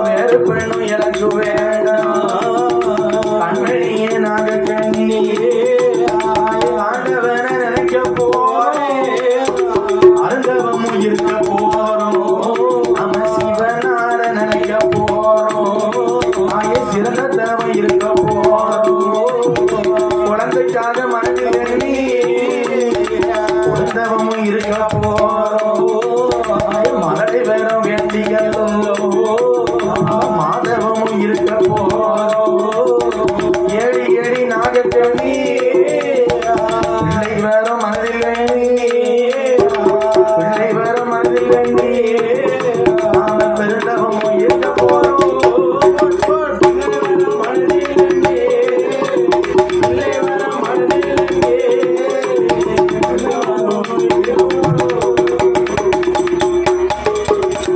வேறு பெண்ணும் எனக்கு வேண்டாம் கண்மணியே நாக கண்ணியே ஆண்டவன நினைக்க போறேன் அருந்தவமும் இருக்க போறோம் நம்ம சிவனார நினைக்க போறோம் சிறந்த தேவை இருக்க போறோம் குழந்தைக்காக மனதில் எண்ணி குழந்தவமும் இருக்க போறோம் மரடி வேறும் வேண்டியதும்